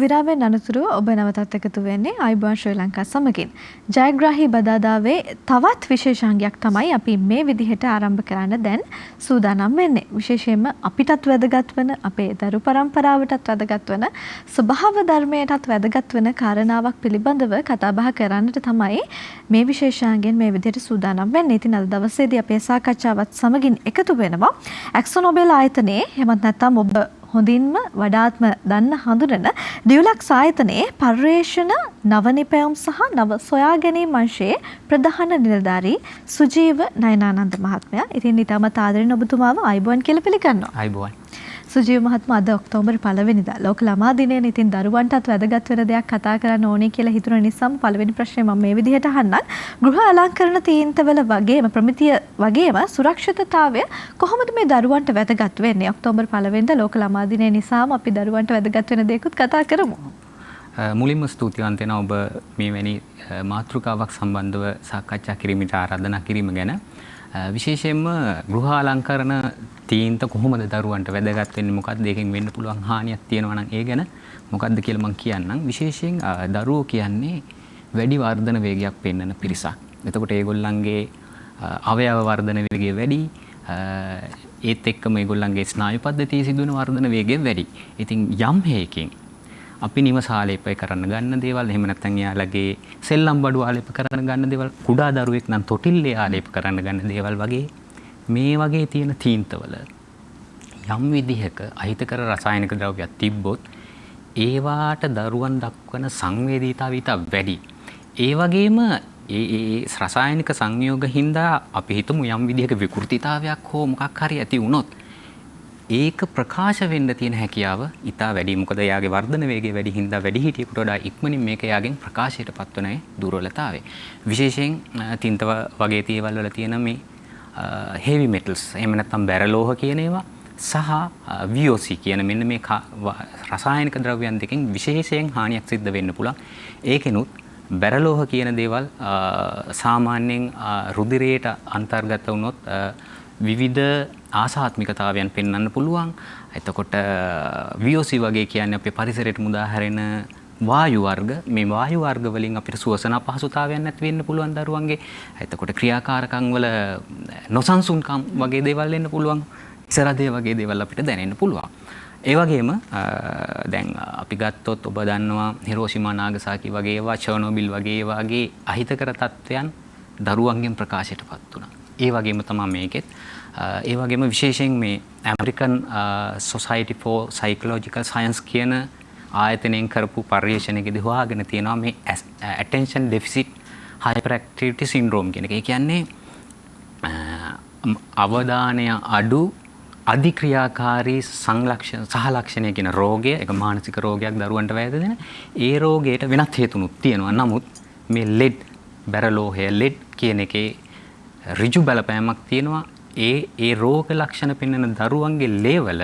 විරාමයෙන් අනතුරුව ඔබ නැවතත් එකතු වෙන්නේ ආයුබෝවන් ශ්‍රී ලංකා සමගින්. ජයග්‍රාහී බදාදාවේ තවත් විශේෂාංගයක් තමයි අපි මේ විදිහට ආරම්භ කරන්න දැන් සූදානම් වෙන්නේ. විශේෂයෙන්ම අපිටත් වැදගත් වන අපේ දරු පරම්පරාවටත් වැදගත් වන ස්වභාව ධර්මයටත් වැදගත් වන කාරණාවක් පිළිබඳව කතා බහ කරන්නට තමයි මේ විශේෂාංගයෙන් මේ විදිහට සූදානම් වෙන්නේ. ඉතින් අද දවසේදී අපේ සාකච්ඡාවත් සමගින් එකතු වෙනවා ඇක්සොනොබෙල් ආයතනයේ එහෙමත් නැත්නම් ඔබ හොඳින්ම වඩාත්ම දන්න හඳුනන ඩියුලක්ස් ආයතනයේ පර්යේෂණ නවනිපැයුම් සහ නව සොයා ගැනීම් අංශයේ ප්‍රධාන නිලධාරී සුජීව නයනානන්ද මහත්මයා. ඉතින් ඊටමත් ආදරෙන් ඔබතුමාව ආයුබෝවන් කියලා පිළිගන්නවා. ආයුබෝවන්. සුජීව මහත්මයා අද ඔක්තෝබර් 1 වෙනිදා ලෝක ළමා දිනයනේ. ඉතින් දරුවන්ටත් වැදගත් වෙන දෙයක් කතා කරන්න ඕනේ කියලා හිතුන නිසාම පළවෙනි ප්‍රශ්නේ මම මේ විදිහට අහන්නම්. ගෘහ අලංකරණ තීන්තවල වගේම ප්‍රමිතිය වගේම සුරක්ෂිතතාවය කොහොමද මේ දරුවන්ට වැදගත් වෙන්නේ? ඔක්තෝබර් 1 වෙනිදා ලෝක ළමා දිනය නිසාම අපි දරුවන්ට වැදගත් වෙන දේකුත් කතා කරමු. මුලින්ම ස්තුතිවන්ත වෙනවා ඔබ මෙවැනි මාතෘකාවක් සම්බන්ධව සාකච්ඡා කිරීමට ආරාධනා කිරීම ගැන. විශේෂයෙන්ම ගෘහ අලංකරණ තීන්ත කොහොමද දරුවන්ට වැදගත් වෙන්නේ, මොකක්ද ඒකෙන් වෙන්න පුළුවන් හානියක් තියෙනවා නම් ඒ ගැන මොකක්ද කියලා මම කියන්නම්. විශේෂයෙන් දරුවෝ කියන්නේ වැඩි වර්ධන වේගයක් පෙන්වන පිරිසක්. එතකොට ඒගොල්ලන්ගේ අවයව වර්ධන වේගය වැඩි, ඒත් එක්කම ඒගොල්ලන්ගේ ස්නායු පද්ධතියේ සිදුවන වර්ධන වේගය වැඩි. ඉතින් යම් හේකින් අපි නිවස ආලේප කරන්න ගන්න දේවල්, එහෙම නැත්නම් යාළගේ සෙල්ලම් බඩු ආලේප කරන්න ගන්න දේවල්, කුඩා දරුවෙක් නම් තොටිල්ලේ ආලේප කරන්න ගන්න දේවල් වගේ මේ වගේ තියෙන තීන්තවල යම් විදිහක අහිතකර රසායනික ද්‍රව්‍යයක් තිබ්බොත් ඒවාට දරුවන් දක්වන සංවේදීතාවය ඉතා වැඩි. ඒ වගේම ඒ රසායනික සංයෝග හින්දා අපි හිතමු යම් විදිහක විකෘතිතාවයක් හෝ මොකක් හරි ඇති වුණොත් ඒක ප්‍රකාශ වෙන්න තියෙන හැකියාව ඉතා වැඩි. මොකද එයාගේ වර්ධන වේගය වැඩි හින්දා වැඩිහිටියෙකුට වඩා ඉක්මනින් මේක එයාගෙන් ප්‍රකාශයටපත් වෙන දුර්වලතාවය. විශේෂයෙන් තින්ත වගේ දේවල් වල තියෙන මේ heavy metals, එහෙම නැත්නම් බැරලෝහ කියන ඒවා සහ VOC කියන මෙන්න මේ රසායනික ද්‍රව්‍යයන් දෙකෙන් විශේෂයෙන් හානියක් සිද්ධ වෙන්න පුළුවන්. ඒකෙනුත් බැරලෝහ කියන දේවල් සාමාන්‍යයෙන් රුධිරයට අන්තර්ගත වුණොත් විවිධ ආසාත්මිකතාවයන් පෙන්වන්න පුළුවන්. එතකොට VOC වගේ කියන්නේ අපේ පරිසරයට මුදා හැරෙන වායු වර්ග, මේ වායු වර්ග වලින් අපිට සුවසන අපහසුතාවයන් නැති වෙන්න පුළුවන් දරුවන්ගේ. එතකොට ක්‍රියාකාරකම් වල නොසන්සුන්කම් වගේ දේවල් එන්න පුළුවන්. ඉසරදේ වගේ දේවල් අපිට දැනෙන්න පුළුවන්. ඒ වගේම දැන් අපි ගත්තොත් ඔබ දන්නවා හිරෝෂිමා නාගසාකි වගේ ඒවා, චර්නෝබිල් වගේ ඒවාගේ අහිතකර තත්ත්වයන් දරුවන්ගෙන් ප්‍රකාශයටපත් වුණා. ඒ වගේම තමයි මේකෙත්. ඒ වගේම විශේෂයෙන් මේ American society for psychological science කියන ආයතනයෙන් කරපු පර්යේෂණයකදී හොයාගෙන තියෙනවා මේ attention deficit hyperactivity syndrome කියන එක. ඒ කියන්නේ අවධානය අඩු අධික්‍රියාකාරී සහලක්ෂණය කියන රෝගය, ඒක මානසික රෝගයක් දරුවන්ට වැයදෙන. ඒ රෝගයට වෙනත් හේතුනුත් තියෙනවා. නමුත් මේ ලෙඩ්, බැරලෝහය ලෙඩ් කියන එකේ ඍජු බලපෑමක් තියෙනවා. ඒ රෝග ලක්ෂණ පෙන්වන දරුවන්ගේ ලේවල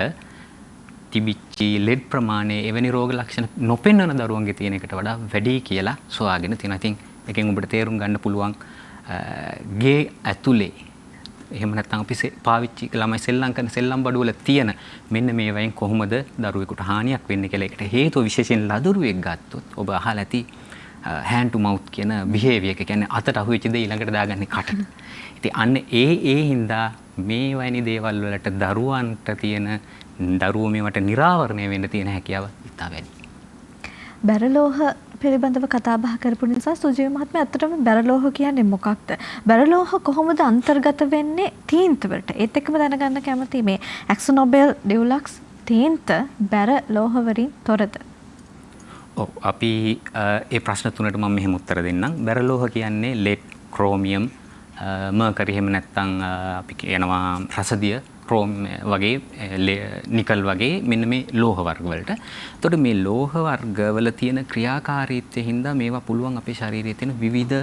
තිබිච්ච ලෙඩ් ප්‍රමාණය එවැනි රෝග ලක්ෂණ නොපෙන්වන දරුවන්ගේ තියෙන එකට වඩා වැඩි කියලා සොයාගෙන තියෙනවා. ඉතින් එකෙන් ඔබට තේරුම් ගන්න පුළුවන් ගේ ඇතුලේ එහෙම නැත්නම් අපි පාවිච්චි ළමයි සෙල්ලම් කරන සෙල්ලම් බඩු වල තියෙන මෙන්න මේ වයින් කොහොමද දරුවෙකුට හානියක් වෙන්නේ කියලා. ඒකට හේතුව විශේෂයෙන් ලදරුවෙක් ගත්තොත් ඔබ අහලා ඇති hand to mouth කියන behavior එක, කියන්නේ අතට අහුවෙච්ච දේ ඊළඟට දාගන්නේ කටට. ඉතින් අන්න ඒ හින්දා මේ වයින් දේවල් වලට දරුවන්ට තියෙන දරුවෝ මේවට නිරාවරණය වෙන්න තියෙන හැකියාව ඉතා වැඩි. බැරලෝහ පිළිබඳව කතා බහ කරපු නිසා සුජීව මහත්මයා අත්තටම බැරලෝහ කියන්නේ මොකක්ද? බැරලෝහ කොහොමද අන්තර්ගත වෙන්නේ තීන්ත වලට? ඒත් එක්කම දැනගන්න කැමතියි මේ ඇක්සොනොබෙල් ඩියුලක්ස් තීන්ත බැරලෝහ වලින් තොරද? ඔව්, අපි ඒ ප්‍රශ්න තුනට මම මෙහෙම උත්තර දෙන්නම්. බැරලෝහ කියන්නේ ලෙඩ්, ක්‍රෝමියම්, මර්කරි, එහෙම නැත්නම් අපි කියනවා රසදිය, ක්‍රෝම් වගේ, නිකල් වගේ මෙන්න මේ ලෝහ වර්ග වලට. එතකොට මේ ලෝහ වර්ග වල තියෙන ක්‍රියාකාරීත්වයෙන් හින්දා මේවා පුළුවන් අපේ ශරීරයේ තියෙන විවිධ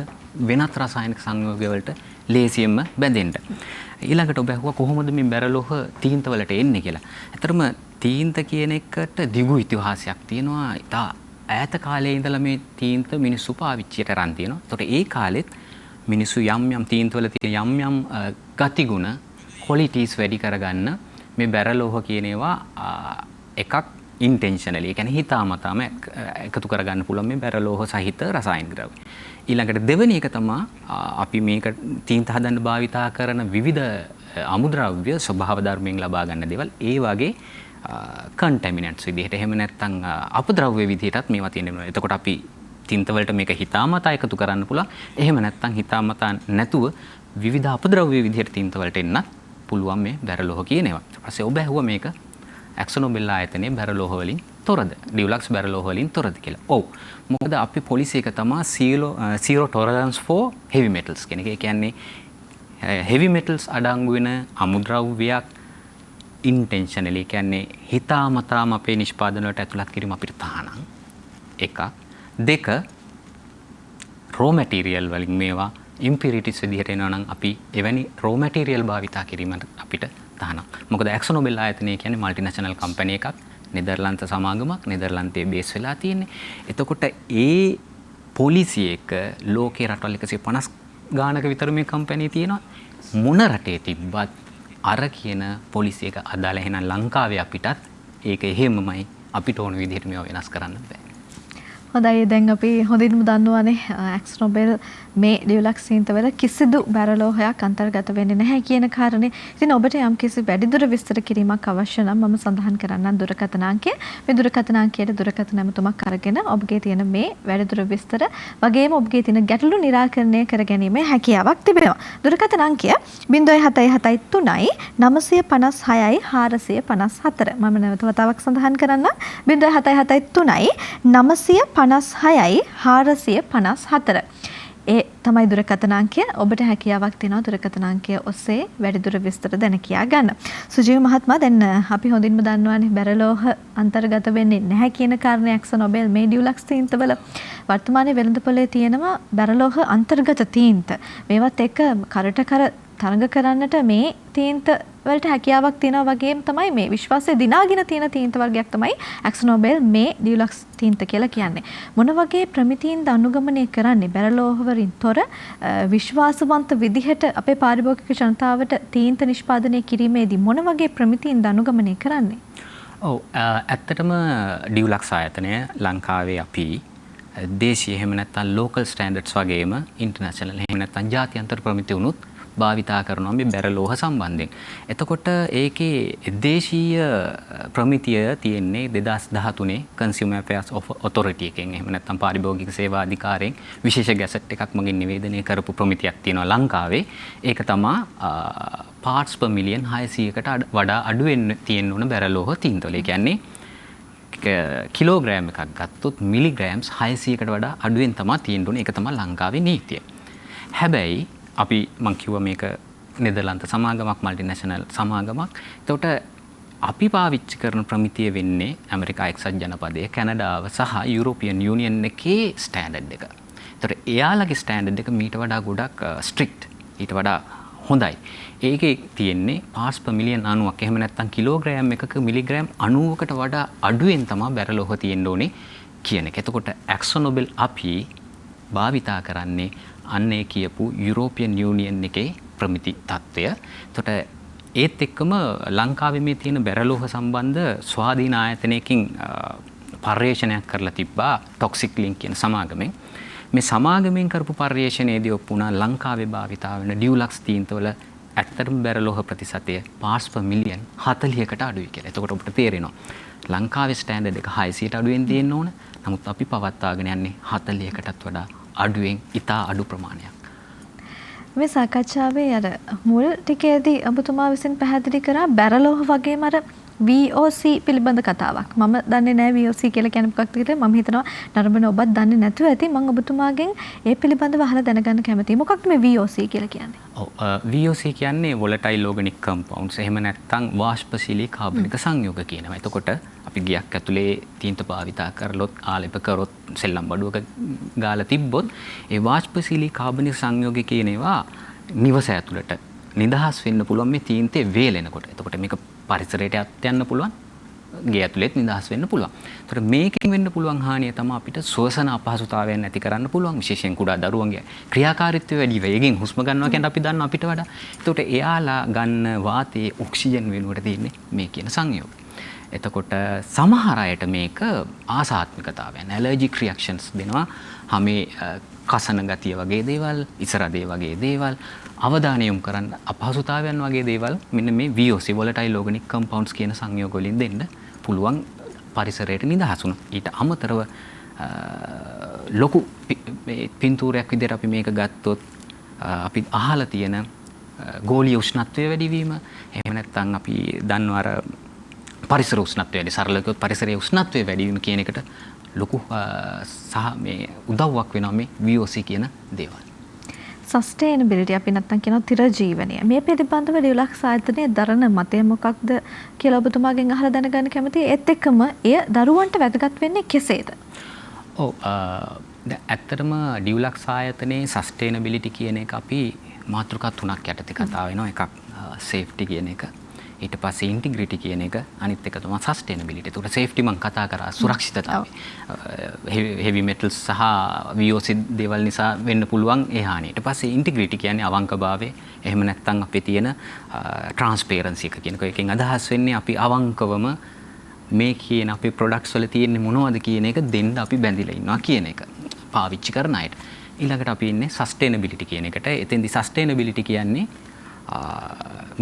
වෙනත් රසායනික සංයෝග වලට ලේසියෙන්ම බැඳෙන්න. ඊළඟට ඔබ අහුවා කොහොමද මේ බැරලෝහ තීන්ත වලට එන්නේ කියලා. ඇත්තටම තීන්ත කියන එකට දිගු ඉතිහාසයක් තියෙනවා. ඉතා ඈත කාලයේ ඉඳලා මේ තීන්ත මිනිස්සු පාවිච්චියට අරන් තියෙනවා. එතකොට ඒ කාලෙත් මිනිස්සු යම් තීන්ත වල තියෙන යම් ගතිගුණ qualities වැඩි කරගන්න මේ බැරලෝහ කියන ඒවා එකක් ඉන්ටෙන්ෂනලි කියන්නේ හිතාමතාම එකතු කරගන්න පුළුවන් මේ බැරලෝහ සහිත රසායනික ද්‍රව්‍ය. ඊළඟට දෙවෙනි එක තමයි අපි මේක තීන්ත හදන්න භාවිතා කරන විවිධ අමුද්‍රව්‍ය ස්වභාව ධර්මයෙන් ලබා ගන්න දේවල් ඒ වගේ කන්ටැමිනන්ට්ස් විදිහට එහෙම නැත්නම් අපද්‍රව්‍ය විදිහටත් මේවා තියෙනවා. එතකොට අපි තින්ත වලට මේක හිතාමතා එකතු කරන්න පුළුවන්. එහෙම නැත්නම් හිතාමතා නැතුව විවිධ අපද්‍රව්‍ය විදිහට තින්ත වලට එන්නත් පුළුවන් මේ බැරලෝහ කියන ඒවා. ඊට පස්සේ ඔබ ඇහුවා මේක ඇක්සොනොබෙල් ආයතනයේ බැරලෝහ වලින් තොරද? ඩියුලක්ස් බැරලෝහ වලින් තොරද කියලා. ඔව්. මොකද අපි පොලිසි එක තමයි zero tolerance for heavy metals කියන එක. ඒ කියන්නේ heavy metals අඩංගු වෙන අමුද්‍රව්‍යයක් intentionally කියන්නේ හිතාමතාම අපේ නිෂ්පාදන වලට ඇතුළත් කිරීම අපිට තහනම්. එකක්. දෙක raw material වලින් මේවා impurities විදිහට එනවා නම් අපි එවැනි raw material භාවිතා කිරීමට අපිට තහනම්. මොකද ඇක්සොනොබෙල් ආයතනය කියන්නේ මල්ටිනේෂනල් කම්පැනි එකක්. නෙදර්ලන්ත සමාගමක්. නෙදර්ලන්තයේ බේස් වෙලා තියෙන්නේ. එතකොට ඒ පොලිසිය එක ලෝකේ රටවල් 150 ගානක විතර මේ කම්පැනි තියෙනවා. මොන රටේ තිබ්බත් අර කියන පොලිසිය එක අදාළ එහෙනම් ලංකාවේ අපිටත් ඒක එහෙමමයි අපිට ඕන විදිහට මේවා වෙනස් කරන්න බෑ. හොඳයි දැන් අපි හොඳින්ම දන්නවානේ ඇක්සොනොබෙල් මේ ඩියුලක්ස් තීන්තවල කිසිදු බැරලෝහයක් අන්තර්ගත වෙන්නේ නැහැ කියන කාරණේ. ඉතින් ඔබට යම් කිසි වැඩිදුර විස්තර කිරීමක් අවශ්‍ය නම් මම සඳහන් කරන්නම් දුරකථන අංකය. මේ දුරකථන අංකයට දුරකථන ඇමතුමක් අරගෙන ඔබගේ තියෙන මේ වැඩිදුර විස්තර වගේම ඔබගේ තියෙන ගැටලු निराකරණය කර ගැනීමේ හැකියාවක් තිබෙනවා. දුරකථන අංකය 0773 956යි 454. මම නැවත වතාවක් සඳහන් කරන්නම් 0773 956යි 454. ඒ තමයි දුරකථන අංකය. ඔබට හැකියාවක් තියෙනවා දුරකථන අංකය ඔස්සේ වැඩිදුර විස්තර දැන කියා ගන්න. සුජීව මහත්මයා දැන් අපි හොඳින්ම දන්නවානේ බැරලෝහ අන්තර්ගත වෙන්නේ නැහැ කියන කාරණේ ඇක්සොනොබෙල් මේ ඩියුලක්ස් තීන්තවල වර්තමානයේ වෙළඳපොලේ තියෙනවා බැරලෝහ අන්තර්ගත තීන්ත. මේවත් එක්ක කරට කර තරඟ කරන්නට මේ තීන්ත වලට හැකියාවක් තියෙනවා වගේම තමයි මේ විශ්වාසය දිනාගෙන තියෙන තීන්ත වර්ගයක් තමයි ඇක්සොනොබෙල් මේ ඩියුලක්ස් තීන්ත කියලා කියන්නේ. මොන වගේ ප්‍රමිතීන්ද අනුගමනය කරන්නේ බැරලෝහ වලින් තොර විශ්වාසවන්ත විදිහට අපේ පාරිභෝගික ජනතාවට තීන්ත නිෂ්පාදනය කිරීමේදී මොන වගේ ප්‍රමිතීන්ද අනුගමනය කරන්නේ? ඔව් ඇත්තටම ඩියුලක්ස් ආයතනය ලංකාවේ අපි දේශීය එහෙම නැත්නම් ලෝකල් ස්ටෑන්ඩඩ්ස් වගේම ඉන්ටර්නැෂනල් එහෙම නැත්නම් ජාත්‍යන්තර ප්‍රමිති උනුත් භාවිතා කරනවා මේ බැරලෝහ සම්බන්ධයෙන්. එතකොට ඒකේ දේශීය ප්‍රමිතිය තියෙන්නේ 2013 Consumer Affairs Authority එකෙන් එහෙම නැත්නම් පාරිභෝගික සේවා අධිකාරියෙන් විශේෂ ගැසට් එකක් මගින් නිවේදනය කරපු ප්‍රමිතියක් තියෙනවා ලංකාවේ. ඒක තමයි parts per million 600කට වඩා අඩු වෙන්න තියෙන උන බැරලෝහ තීන්තවල. ඒ කියන්නේ කිලෝග්‍රෑම් එකක් ගත්තොත් මිලිග්‍රෑම්ස් 600කට වඩා අඩුවෙන් තමයි තියෙන්න ඕනේ. ඒක තමයි ලංකාවේ නීතිය. හැබැයි අපි මං කිව්වා මේක නෙදර්ලන්ත සමාගමක් මල්ටිනේෂනල් සමාගමක්. එතකොට අපි පාවිච්චි කරන ප්‍රමිතිය වෙන්නේ ඇමරිකා එක්සත් ජනපදයේ කැනඩාව සහ යුරෝපියන් යූනියන් එකේ ස්ටෑන්ඩඩ් එක. එතකොට එයාලගේ ස්ටෑන්ඩඩ් එක මීට වඩා ගොඩක් ස්ට්‍රික්ට්. ඊට වඩා හොඳයි. ඒකේ තියෙන්නේ parts per million 90ක්. එහෙම නැත්නම් කිලෝග්‍රෑම් එකක මිලිග්‍රෑම් 90කට වඩා අඩුවෙන් තමයි බැරලෝහ තියෙන්න ඕනේ කියන එක. එතකොට ඇක්සොනොබෙල් අපි භාවිතා කරන්නේ අන්නේ කියපු යුරෝපියන් යූනියන් එකේ ප්‍රමිති තත්ත්වය. එතකොට ඒත් එක්කම ලංකාවේ මේ තියෙන බැරලෝහ සම්බන්ධ ස්වාධීන ආයතනයකින් පර්යේෂණයක් කරලා තිබ්බා ටොක්සික් ලින්ක් කියන සමාගමෙන්. මේ සමාගමෙන් කරපු පර්යේෂණයේදී ඔප්පු වුණා ලංකාවේ භාවිතා වෙන ඩියුලක්ස් තීන්තවල ඇත්තටම බැරලෝහ ප්‍රතිශතය parts per million 40කට අඩුයි කියලා. එතකොට ඔබට තේරෙනවා ලංකාවේ ස්ටෑන්ඩඩ් එක 600ට අඩුවෙන් තියෙන්න ඕන. නමුත් අපි පවත්වාගෙන යන්නේ 40කටත් වඩා අඩුවෙන් ඉතා අඩු ප්‍රමාණයක්. මේ සාකච්ඡාවේ අර මුල් ටිකේදී ඔබතුමා විසින් පැහැදිලි කරා බැරලෝහ වගේම අර VOC පිළිබඳ කතාවක්. මම දන්නේ නැහැ VOC කියලා කියන්නේ මොකක්ද කියලා. මම හිතනවා නරඹන ඔබත් දන්නේ නැතුව ඇති. මම ඔබතුමාගෙන් ඒ පිළිබඳව අහලා දැනගන්න කැමතියි. මොකක්ද මේ VOC කියලා කියන්නේ? ඔව් VOC කියන්නේ volatile organic compounds. එහෙම නැත්නම් වාෂ්පශීලී කාබනික සංයෝග කියනවා. එතකොට අපි ගියක් ඇතුලේ තීන්ත භාවිතා කරලොත් ආලේප කරොත් සෙල්ලම් බඩුවක ගාලා තිබ්බොත් ඒ වාෂ්පශීලී කාබනික සංයෝග කියන ඒවා නිවස ඇතුළට නිදහස් වෙන්න පුළුවන් මේ තීන්තේ වේලෙනකොට. එතකොට මේක පරිසරයට යන්න පුළුවන්. ගේ ඇතුළෙත් නිදහස් වෙන්න පුළුවන්. ඒතර මේකෙන් වෙන්න පුළුවන් හානිය තමයි අපිට ශ්වසන අපහසුතාවයන් නැති කරන්න පුළුවන්. විශේෂයෙන් කුඩා දරුවන්ගේ ක්‍රියාකාරීත්වය වැඩි වේගෙන් හුස්ම ගන්නවා කියන්නේ අපි දන්නවා අපිට වඩා. ඒතකොට එයාලා ගන්න වාතයේ ඔක්සිජන් වෙනුවට තියෙන්නේ මේ කියන සංයෝගය. එතකොට සමහර අයට මේක ආසාත්මිකතාවයන් ඇලර්ජික් රියැක්ෂන්ස් දෙනවා. හැමේ කසන ගතිය වගේ දේවල්, ඉසරදේ වගේ දේවල්, අවධානය යොමු කරන්න අපහසුතාවයන් වගේ දේවල් මෙන්න මේ VOC volatile organic compounds කියන සංයෝග වලින් දෙන්න පුළුවන් පරිසරයට නිදහස් වුණා. ඊට අමතරව ලොකු පින්තූරයක් විදිහට අපි මේක ගත්තොත් අපි අහලා තියෙන ගෝලීය උෂ්ණත්වය වැඩිවීම, එහෙම නැත්නම් අපි දන්නවා අර පරිසර උෂ්ණත්වය වැඩි, සරලව කිව්වොත් පරිසරයේ උෂ්ණත්වය වැඩිවීම කියන එකට ලොකු සහ මේ උදව්වක් වෙනවා මේ VOC කියන දේවල්. සස්ටේනබිලිටි අපි නැත්තම් කියනවා තිර ජීවනය. මේ පිළිබඳව ඩියුලක්ස් ආයතනයේ දරන මතය මොකක්ද කියලා ඔබතුමාගෙන් අහලා දැනගන්න කැමතියි. ඒත් එක්කම එය දරුවන්ට වැදගත් වෙන්නේ කෙසේද? ඔව් ඇත්තටම ඩියුලක්ස් ආයතනයේ සස්ටේනබිලිටි කියන එක අපි මාතෘකා තුනක් යටතේ කතා වෙනවා. එකක් සේෆ්ටි කියන එක, ඊට පස්සේ ඉන්ටිග්‍රිටි කියන එක, අනිත් එක තමයි සස්ටේනබිලිටි. ඒකට සේෆ්ටි මම කතා කරා සුරක්ෂිතතාවය. හෙවි මෙටල්ස් සහ VOC දේවල් නිසා වෙන්න පුළුවන් ඒ හානිය. ඊට පස්සේ ඉන්ටිග්‍රිටි කියන්නේ අවංකභාවය. එහෙම නැත්නම් අපේ තියෙන ට්‍රාන්ස්පරන්සි එක කියන එක. එකෙන් අදහස් වෙන්නේ අපි අවංකවම මේ කියන අපේ ප්‍රොඩක්ට්ස් වල තියෙන්නේ මොනවද කියන එක දෙන්න අපි බැඳිලා ඉන්නවා කියන එක. පාවිච්චි කරන අයට. ඊළඟට අපි ඉන්නේ සස්ටේනබිලිටි කියන එකට. එතෙන්දි සස්ටේනබිලිටි කියන්නේ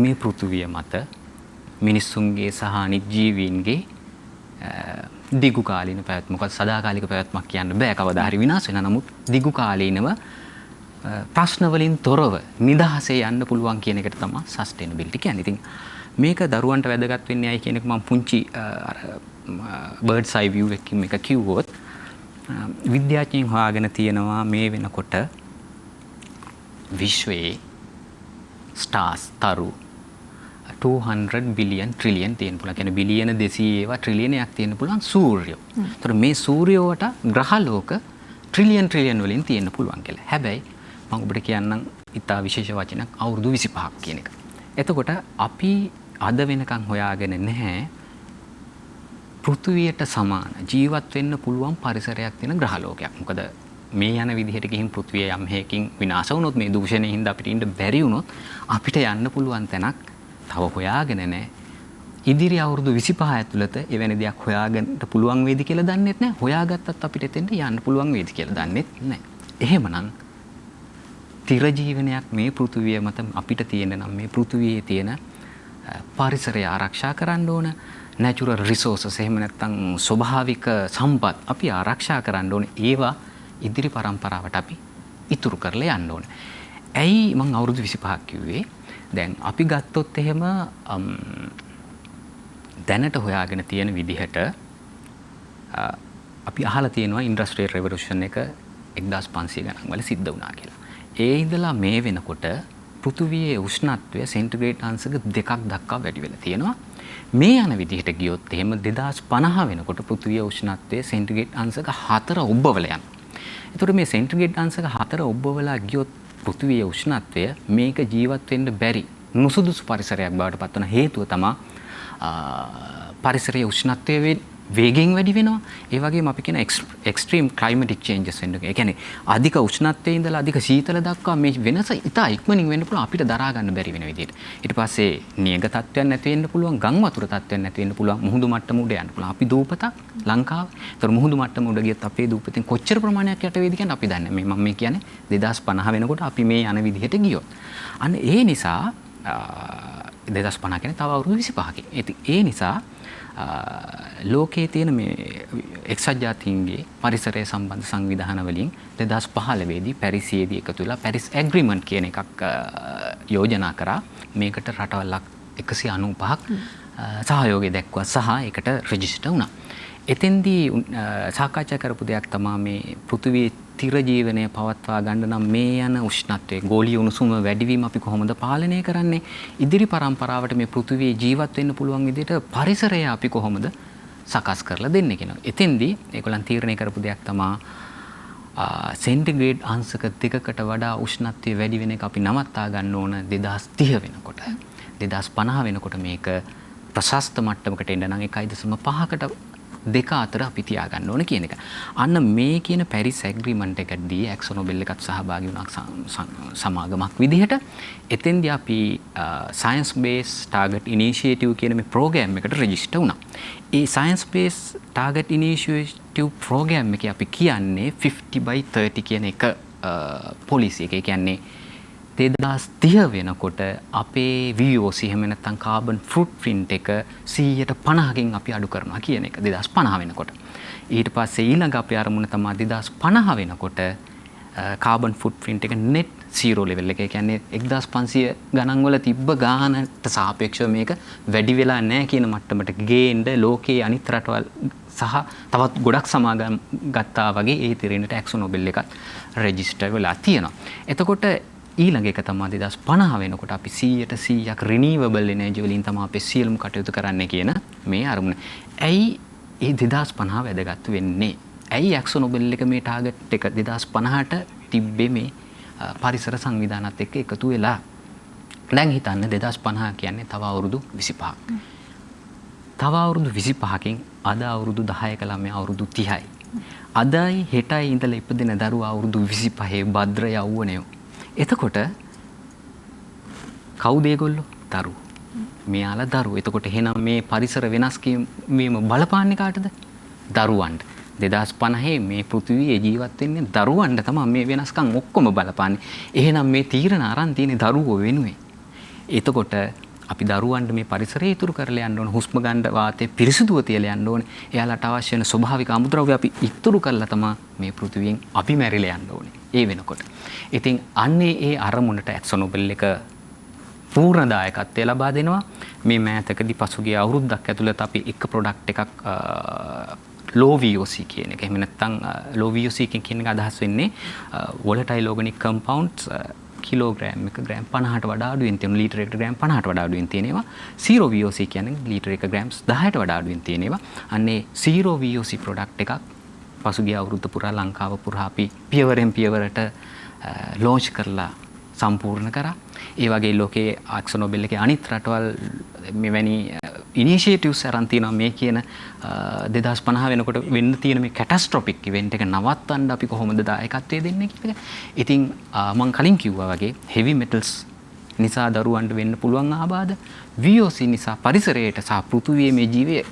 මේ පෘථුවිය මත මිනිස්සුන්ගේ සහ අනිත් ජීවීන්ගේ දිගු කාලීන පැවැත්ම. මොකද සදාකාලික පැවැත්මක් කියන්න බෑ, කවදා හරි විනාශ වෙනවා. නමුත් දිගු කාලීනව ප්‍රශ්න වලින් තොරව නිදහසේ යන්න පුළුවන් කියන එකට තමයි සස්ටේනබිලිටි කියන්නේ. ඉතින් මේක දරුවන්ට වැදගත් වෙන්නේ ඇයි කියන එක මම පුංචි බර්ඩ්ස් අයි view එකකින් මේක කිව්වොත්, විද්‍යාඥයන් හොයාගෙන තියෙනවා මේ වෙනකොට විශ්වයේ ස්ටාර්ස් තරු 200 බිලියන් ට්‍රිලියන් තියෙන පුළුවන්. කියන්නේ බිලියන 200 ඒවා ට්‍රිලියනයක් තියෙන පුළුවන් සූර්යෝ. ඒතර මේ සූර්යෝවට ග්‍රහලෝක ට්‍රිලියන් වලින් තියෙන්න පුළුවන් කියලා. හැබැයි මම ඔබට කියන්නම් ඉතා විශේෂ වචනයක්, අවුරුදු 25ක් කියන එක. එතකොට අපි අද වෙනකන් හොයාගෙන නැහැ පෘථුවියට සමාන ජීවත් වෙන්න පුළුවන් පරිසරයක් තියෙන ග්‍රහලෝකයක්. මොකද මේ යන විදිහට ගිහින් පෘථුවිය යම් හේකින් විනාශ වුණොත්, මේ දූෂණයෙන් හින්දා අපිට ඉන්න බැරි වුණොත්, අපිට යන්න පුළුවන් තැනක් තව හොයාගෙන නැහැ. ඉදිරි අවුරුදු 25 ඇතුළත එවැනි දෙයක් හොයාගන්න පුළුවන් වේද කියලා දන්නෙත් නැහැ. හොයාගත්තත් අපිට එතෙන්ට යන්න පුළුවන් වේද කියලා දන්නෙත් නැහැ. එහෙමනම් තිර ජීවනයක් මේ පෘථුවිය මත අපිට තියෙන නම් මේ පෘථුවියේ තියෙන පරිසරය ආරක්ෂා කරන්න ඕන. natural resources එහෙම නැත්නම් ස්වභාවික සම්පත් අපි ආරක්ෂා කරන්න ඕනේ. ඒවා ඉදිරි පරම්පරාවට අපි ඉතුරු කරලා යන්න ඕනේ. ඇයි මම අවුරුදු 25ක් කිව්වේ? දැන් අපි ගත්තොත් එහෙම දැනට හොයාගෙන තියෙන විදිහට අපි අහලා තියෙනවා ඉන්ඩස්ට්‍රියල් රෙවොලුෂන් එක 1500 ගණන් වල සිද්ධ වුණා කියලා. ඒ ඉඳලා මේ වෙනකොට පෘථුවියේ උෂ්ණත්වය සෙන්ටිග්‍රේඩ් අංශක 2ක් දක්වා වැඩි වෙලා තියෙනවා. මේ යන විදිහට ගියොත් එහෙම 2050 වෙනකොට පෘථුවියේ උෂ්ණත්වය සෙන්ටිග්‍රේඩ් අංශක 4 ඔබවල යනවා. ඒතකොට මේ සෙන්ටිග්‍රේඩ් අංශක 4 ඔබවලා ගියොත් පෘථුවියේ උෂ්ණත්වය මේක ජීවත් වෙන්න බැරි නුසුදුසු පරිසරයක් බවට පත් වෙන හේතුව තමයි පරිසරයේ උෂ්ණත්වය වේගෙන් වැඩි වෙනවා. ඒ වගේම අපි කියන එක්ස්ට්‍රීම් ක්ලයිමැටික් චේන්ජස් වෙනවා. ඒ කියන්නේ අධික උෂ්ණත්වයේ ඉඳලා අධික සීතල දක්වා මේ වෙනස ඉතා ඉක්මනින් වෙන්න පුළුවන් අපිට දරා ගන්න බැරි වෙන විදිහට. ඊට පස්සේ නියඟ තත්ත්වයක් නැති වෙන්න පුළුවන්, ගම් වතුර තත්ත්වයක් නැති වෙන්න පුළුවන්, මුහුදු මට්ටම උඩ යන්න පුළුවන්. අපි දූපතක් ලංකාව. ඒතර මුහුදු මට්ටම උඩ ගියත් අපේ දූපතෙන් කොච්චර ප්‍රමාණයක් යට වේද කියන්නේ අපි දන්නේ නැහැ. මම කියන්නේ 2050 වෙනකොට අපි මේ යන විදිහට ගියොත්. අන්න ඒ නිසා 2050 කියන්නේ තව අවුරුදු 25කින්. ඒ නිසා ලෝකයේ තියෙන මේ එක්සත් ජාතීන්ගේ පරිසරය සම්බන්ධ සංවිධාන වලින් 2015 දී පැරිසියේදී එකතු වෙලා පැරිස් ඇග්‍රීමන්ට් කියන එකක් යෝජනා කරා. මේකට රටවල් 195ක් සහයෝගය දැක්වුවා සහ ඒකට රෙජිස්ටර් වුණා. එතෙන්දී සාකච්ඡා කරපු දෙයක් තමයි මේ පෘථිවියේ තිර ජීවනය පවත්වා ගන්න නම් මේ යන උෂ්ණත්වයේ ගෝලීය උණුසුම වැඩිවීම අපි කොහොමද පාලනය කරන්නේ? ඉදිරි පරම්පරාවට මේ පෘථිවියේ ජීවත් වෙන්න පුළුවන් විදිහට පරිසරය අපි කොහොමද සකස් කරලා දෙන්නේ කියනවා. එතෙන්දී ඒගොල්ලන් තීරණය කරපු දෙයක් තමයි සෙන්ටිග්‍රේඩ් අංශක 2කට වඩා උෂ්ණත්වය වැඩි වෙන එක අපි නවත්තා ගන්න ඕන 2030 වෙනකොට. 2050 වෙනකොට මේක ප්‍රශස්ත මට්ටමකට එන්න නම් 1.5කට දෙක අතර අපි තියාගන්න ඕන කියන එක. අන්න මේ කියන පැරිස් ඇග්‍රීමන්ට් එකදී ඇක්සෝ නොබෙල් එකත් සහභාගී වුණා සමාගමක් විදිහට. එතෙන්දී අපි සයන්ස් බේස් ටාගට් ඉනිෂියේටිව් කියන මේ ප්‍රෝග්‍රෑම් එකට රෙජිස්ටර් වුණා. ඒ science base target initiative programme එකේ අපි කියන්නේ 50/30 කියන එක පොලිසි එක. ඒ කියන්නේ 2030 වෙනකොට අපේ VOC එහෙම නැත්නම් කාබන් ෆුට් ප්‍රින්ට් එක 150කින් අපි අඩු කරනවා කියන එක 2050 වෙනකොට. ඊට පස්සේ ඊළඟ අපේ අරමුණ තමයි 2050 වෙනකොට කාබන් ෆුට් ප්‍රින්ට් එක net zero level එක. ඒ කියන්නේ 1500 ගණන් වල තිබ්බ ගානට සාපේක්ෂව මේක වැඩි වෙලා නැහැ කියන මට්ටමට ගේන්න ලෝකයේ අනිත් රටවල් සහ තවත් ගොඩක් සමාගම් ගත්තා වගේ ඒ තිරෙන්නට ඇක්සෝ නොබෙල් එකත් රෙජිස්ටර් වෙලා තියෙනවා. එතකොට ඊළඟ එක තමයි 2050 වෙනකොට අපි 100% රිනීවබල් එනර්ජි වලින් තමයි අපි සියලුම කටයුතු කරන්න කියන මේ අරමුණ. ඇයි ඒ 2050 වැදගත් වෙන්නේ? ඇයි ඇක්සෝ නොබෙල් එක මේ ටාගට් එක 2050ට තිබ්බේ මේ පරිසර සංවිධානත් එක්ක එකතු වෙලා? දැන් හිතන්න 2050 කියන්නේ තව අවුරුදු 25ක්. තව අවුරුදු 25කින් අද අවුරුදු 10ක ළමයා අවුරුදු 30යි. අදයි හෙටයි ඉඳලා ඉපදෙන දරුවා අවුරුදු 25 භද්‍ර යවුවනයෝ. එතකොට කවුද ඒගොල්ලෝ? දරුවෝ. මෙයාලා දරුවෝ. එතකොට එහෙනම් මේ පරිසර වෙනස් වීම බලපාන්නේ කාටද? දරුවන්ට. 2050 මේ පෘථිවියේ ජීවත් වෙන්නේ දරුවන්ට තමයි මේ වෙනස්කම් ඔක්කොම බලපාන්නේ. එහෙනම් මේ තීරණ අරන් තියෙන්නේ දරුවෝ වෙනුවෙන්. එතකොට අපි දරුවන්ට මේ පරිසරය ඉතුරු කරලා යන්න ඕන. හුස්ම ගන්න වාතය පිරිසිදුව තියලා යන්න ඕනේ. එයාලට අවශ්‍ය වෙන ස්වභාවික අමුද්‍රව්‍ය අපි ඉතුරු කරලා තමයි මේ පෘථිවියෙන් අපි මැරිලා යන්න ඕනේ. ඒ වෙනකොට. ඉතින් අන්නේ ඒ අරමුණට ඇක්සෝ නොබෙල් එක පූර්ණ දායකත්වය ලබා දෙනවා. මේ මෑතකදී පසුගිය අවුරුද්දක් ඇතුළත අපි එක ප්‍රොඩක්ට් එකක් low VOC කියන එක. එහෙම නැත්නම් low VOC කියන එක අදහස් වෙන්නේ volatile organic compounds කිලෝග්‍රෑම් එක ග්‍රෑම් 50ට වඩා අඩුවෙන් තියෙන ලීටර එකට ග්‍රෑම් 50ට වඩා අඩුවෙන් තියෙනවා. 0 VOC කියන්නේ ලීටර එක ග්‍රෑම්ස් 10ට වඩා අඩුවෙන් තියෙනවා. අන්නේ 0 VOC ප්‍රොඩක්ට් එකක් පසුගිය අවුරුද්ද පුරා ලංකාව පුරා අපි පියවරෙන් පියවරට ලොන්ච් කරලා සම්පූර්ණ කරා. ඒ වගේ ලෝකයේ ඇක්සෝ නොබෙල් එකේ අනිත් රටවල් මෙවැනි ඉනිෂියේටිව්ස් අරන් තියෙනවා මේ කියන 2050 වෙනකොට වෙන්න තියෙන මේ කැටස්ට්‍රොෆික් ඉවෙන්ට් එක නවත්තන්න අපි කොහොමද දායකත්වයේ දෙන්නේ කියන එක. ඉතින් මම කලින් කිව්වා වගේ හෙවි මෙටල්ස් නිසා දරුවන්ට වෙන්න පුළුවන් ආබාධ, VOC නිසා පරිසරයට සහ පෘථිවියේ මේ ජීවය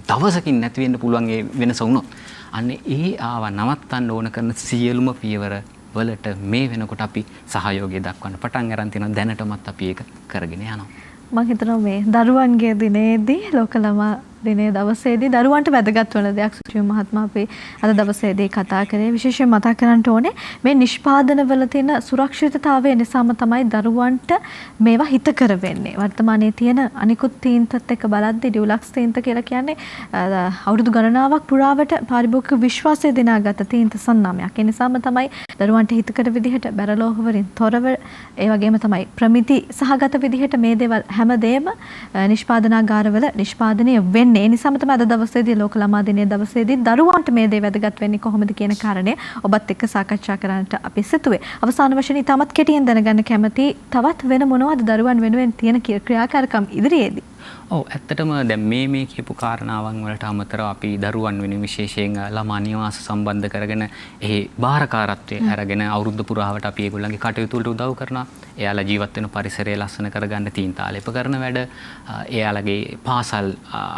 දවසකින් නැති වෙන්න පුළුවන් ඒ වෙනස වුණොත් අන්නේ ඒ ආව නවත්තන්න ඕන කරන සියලුම පියවර වලට මේ වෙනකොට අපි සහයෝගය දක්වන්න පටන් අරන් තියෙනවා. දැනටමත් අපි ඒක කරගෙන යනවා. මම හිතනවා මේ දරුවන්ගේ දිනේදී ලෝක ළමා දිනේ දවසේදී දරුවන්ට වැදගත් වන දෙයක් සුචිම මහත්මයා අපි අද දවසේදී කතා කරේ. විශේෂයෙන් මතක් කරන්න ඕනේ මේ නිෂ්පාදනවල තියෙන සුරක්ෂිතතාවය නිසාම තමයි දරුවන්ට මේවා හිතකර වෙන්නේ. වර්තමානයේ තියෙන අනිකුත් තීන්තත් එක්ක බලද්දී ඩියුලක්ස් තීන්ත කියලා කියන්නේ අවුරුදු ගණනාවක් පුරාවට පාරිභෝගික විශ්වාසය දිනාගත තීන්ත සම්නාමයක්. ඒ නිසාම තමයි දරුවන්ට හිතකර විදිහට බැරලෝහ වලින් තොරව ඒ වගේම තමයි ප්‍රමිති සහගත විදිහට මේ දේවල් හැමදේම නිෂ්පාදනාගාරවල නිෂ්පාදනය වෙන්නේ. ඒ නිසාම තමයි අද දවසේදී ලෝක ළමා දිනයේ දවසේදී දරුවන්ට මේ දේ වැදගත් වෙන්නේ කොහොමද කියන කාරණය ඔබත් එක්ක සාකච්ඡා කරන්නට අපි සිතුවේ. අවසාන වශයෙන් ඉතාමත් කෙටියෙන් දැනගන්න කැමති තවත් වෙන මොනවද දරුවන් වෙනුවෙන් තියෙන ක්‍රියාකාරකම් ඉදිරියේදී? ඔව් ඇත්තටම දැන් මේ කියපු කාරණාවන් වලට අමතරව අපි දරුවන් වෙනුවෙන් විශේෂයෙන් ළමා නිවාස සම්බන්ධ කරගෙන එහි බාරකාරත්වයේ අරගෙන අවුරුද්ද පුරාවට අපි ඒගොල්ලන්ගේ කටයුතු වලට උදව් කරනවා. එයාලා ජීවත් වෙන පරිසරය ලස්සන කරගන්න තීන්තාලේප කරන වැඩ, එයාලගේ පාසල්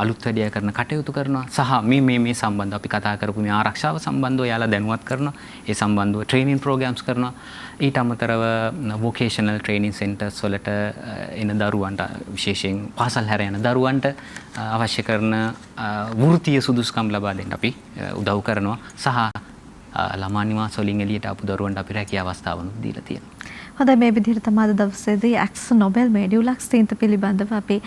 අලුත් වැඩියා කරන කටයුතු කරනවා. සහ මේ සම්බන්ධව අපි කතා කරපු මේ ආරක්ෂාව සම්බන්ධව එයාලා දැනුවත් කරනවා. ඒ සම්බන්ධව ට්‍රේනින් ප්‍රෝග්‍රෑම්ස් කරනවා. ඊට අමතරව වොකේෂනල් ට්‍රේනින් සෙන්ටර්ස් වලට එන දරුවන්ට විශේෂයෙන් පාසල් හැර යන දරුවන්ට අවශ්‍ය කරන වෘත්තීය සුදුසුකම් ලබා දෙන්න අපි උදව් කරනවා. සහ ළමා නිවාස වලින් එළියට ආපු දරුවන්ට අපි රැකියා අවස්ථාවනුත් දීලා තියෙනවා. හොඳයි මේ විදිහට තමයි අද දවසේදී ඇක්සෝ නොබෙල් මේ ඩියුලක්ස් තීන්ත පිළිබඳව අපි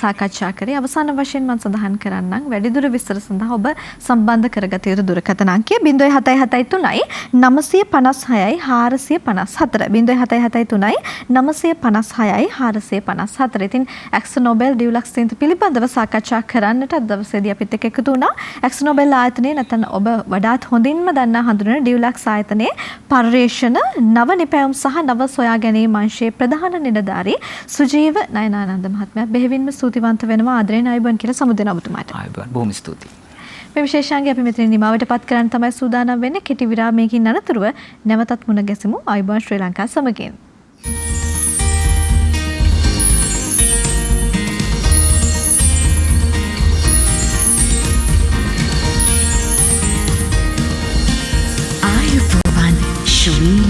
සාකච්ඡා කරේ. අවසාන වශයෙන් මම සඳහන් කරන්නම් වැඩිදුර විස්තර සඳහා ඔබ සම්බන්ධ කරගත යුතු දුරකථන අංකය 0773 956 454 0773 956 454. ඉතින් ඇක්සෝ නොබෙල් ඩියුලක්ස් තීන්ත පිළිබඳව සාකච්ඡා කරන්නට අද දවසේදී අපිත් එක්ක එකතු වුණා. ඇක්සෝ නොබෙල් ආයතනයේ නැත්නම් ඔබ වඩාත් හොඳින්ම දන්නා හඳුනන ඩියුලක්ස් ආයතනයේ පර්යේෂණ නව නිපැයුම් සහ නව සොයා ගැනීම අංශයේ ප්‍රධාන නිලධාරී සුජීව නයනානන්ද මහත්මයා බෙහෙවින්ම ස්තුතිවන්ත වෙනවා. ආදරයෙන් ආයුබෝවන් කියලා සමුදෙන ඔබතුමාට. ආයුබෝවන්. බොහොම ස්තුතියි. මේ විශේෂාංගය අපි මෙතන නිමාවට පත් කරන්න තමයි සූදානම් වෙන්නේ. කෙටි විරාමයකින් අනතුරුව නැවතත් මුණ ගැසෙමු ආයුබෝවන් ශ්‍රී ලංකා සමගින්. ආයුබෝවන් ශ්‍රී